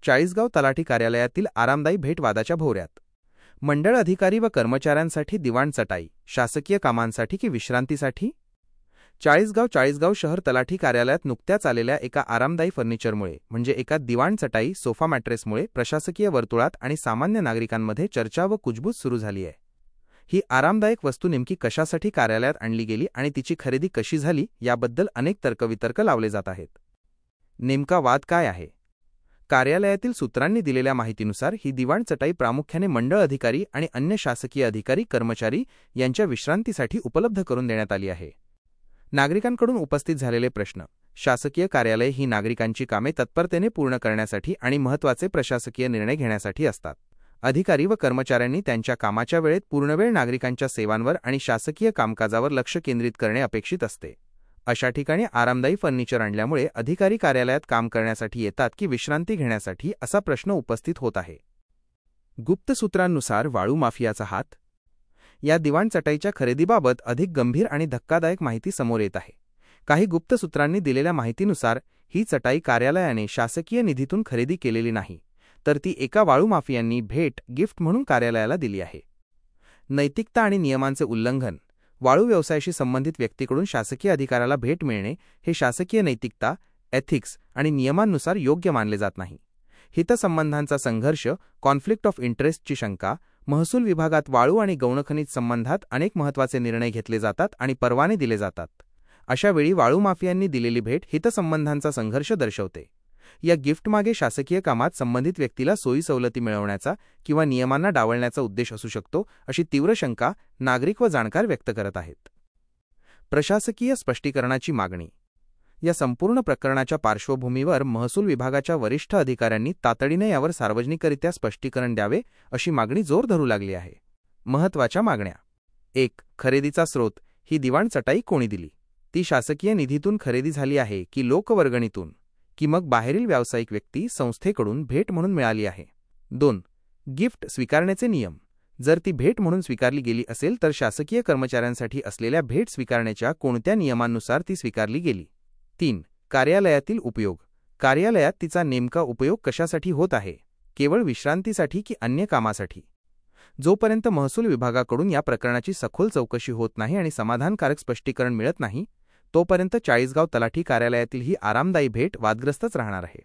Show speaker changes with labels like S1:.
S1: चाळीसगाव तलाठी कार्यालयातील आरामदायी भेट वादाच्या भोवऱ्यात. मंडळ अधिकारी व कर्मचाऱ्यांसाठी दिवाण चटाई, शासकीय कामांसाठी की विश्रांतीसाठी? चाळीसगाव शहर तलाठी कार्यालयात नुकत्याच आलेल्या एका आरामदायी फर्निचरमुळे म्हणजे एका दिवाण चटाई सोफा मॅट्रेसमुळे प्रशासकीय वर्तुळात आणि सामान्य नागरिकांमध्ये चर्चा व कुजबूज सुरू झाली आहे. ही आरामदायक वस्तू नेमकी कशासाठी कार्यालयात आणली गेली आणि तिची खरेदी कशी झाली याबद्दल अनेक तर्कवितर्क लावले जात आहेत. नेमका वाद काय आहे? कार्यालयातील सूत्रांनी दिलेल्या माहितीनुसार ही दिवाण चटाई प्रामुख्याने मंडळ अधिकारी आणि अन्य शासकीय अधिकारी कर्मचारी यांच्या विश्रांतीसाठी उपलब्ध करून देण्यात आली आहे. नागरिकांकडून उपस्थित झालेले प्रश्न: शासकीय कार्यालय ही नागरिकांची कामे तत्परतेने पूर्ण करण्यासाठी आणि महत्त्वाचे प्रशासकीय निर्णय घेण्यासाठी असतात. अधिकारी व कर्मचाऱ्यांनी त्यांच्या कामाच्या वेळेत पूर्णवेळ नागरिकांच्या सेवांवर आणि शासकीय कामकाजावर लक्ष केंद्रित करणे अपेक्षित असते. अशा ठिकाणी आरामदायी फर्निचर आणल्यामुळे अधिकारी कार्यालयात काम करण्यासाठी येतात की विश्रांती घेण्यासाठी असा प्रश्न उपस्थित होत आहे. गुप्त सूत्रांनुसार वाळू माफियाचा हात? या दिवाण चटाईच्या खरेदीबाबत अधिक गंभीर आणि धक्कादायक माहिती समोर येत आहे. काही गुप्त सूत्रांनी दिलेल्या माहितीनुसार ही चटाई कार्यालयाने शासकीय निधीतून खरेदी केलेली नाही, तर ती एका वाळू माफियांनी भेट गिफ्ट म्हणून कार्यालयाला दिली आहे. नैतिकता आणि नियमांचे उल्लंघन. वाळू व्यवसायाशी संबंधित व्यक्तीकडून शासकीय अधिकाऱ्याला भेट मिळणे हे शासकीय नैतिकता, एथिक्स आणि नियमांनुसार योग्य मानले जात नाही. हितसंबंधांचा संघर्ष, कॉन्फ्लिक्ट ऑफ इंटरेस्टची शंका. महसूल विभागात वाळू आणि गौणखनिज संबंधात अनेक महत्त्वाचे निर्णय घेतले जातात आणि परवाने दिले जातात. अशा वेळी वाळू माफियांनी दिलेली भेट हितसंबंधांचा संघर्ष दर्शवते. या गिफ्टमागे शासकीय कामात संबंधित व्यक्तीला सोयी सवलती मिळवण्याचा किंवा नियमांना डावलण्याचा उद्देश असू शकतो, अशी तीव्र शंका नागरिक व जाणकार व्यक्त करत आहेत. प्रशासकीय स्पष्टीकरणाची मागणी. या संपूर्ण प्रकरणाच्या पार्श्वभूमीवर महसूल विभागाच्या वरिष्ठ अधिकाऱ्यांनी तातडीने यावर सार्वजनिकरित्या स्पष्टीकरण द्यावे अशी मागणी जोर धरू लागली आहे. महत्त्वाच्या मागण्या: 1. खरेदीचा स्रोत. ही दिवाण चटाई कोणी दिली? ती शासकीय निधीतून खरेदी झाली आहे की लोकवर्गणीतून, की मग बाहेरील व्यावसायिक व्यक्ती संस्थेकडून भेट म्हणून मिळाली आहे? 2. गिफ्ट स्वीकारण्याचे नियम. जर ती भेट म्हणून स्वीकारली गेली असेल तर शासकीय कर्मचाऱ्यांसाठी असलेल्या भेट स्वीकारण्याच्या कोणत्या नियमांनुसार ती स्वीकारली गेली? 3. कार्यालयातील उपयोग. कार्यालयात तिचा नेमका उपयोग कशासाठी होत आहे? केवळ विश्रांतीसाठी की अन्य कामासाठी? जोपर्यंत महसूल विभागाकडून या प्रकरणाची सखोल चौकशी होत नाही आणि समाधानकारक स्पष्टीकरण मिळत नाही, तोपर्यंत चाळीसगाव तलाठी कार्यालयातील ही आरामदायी भेट वादग्रस्तच राहणार आहे.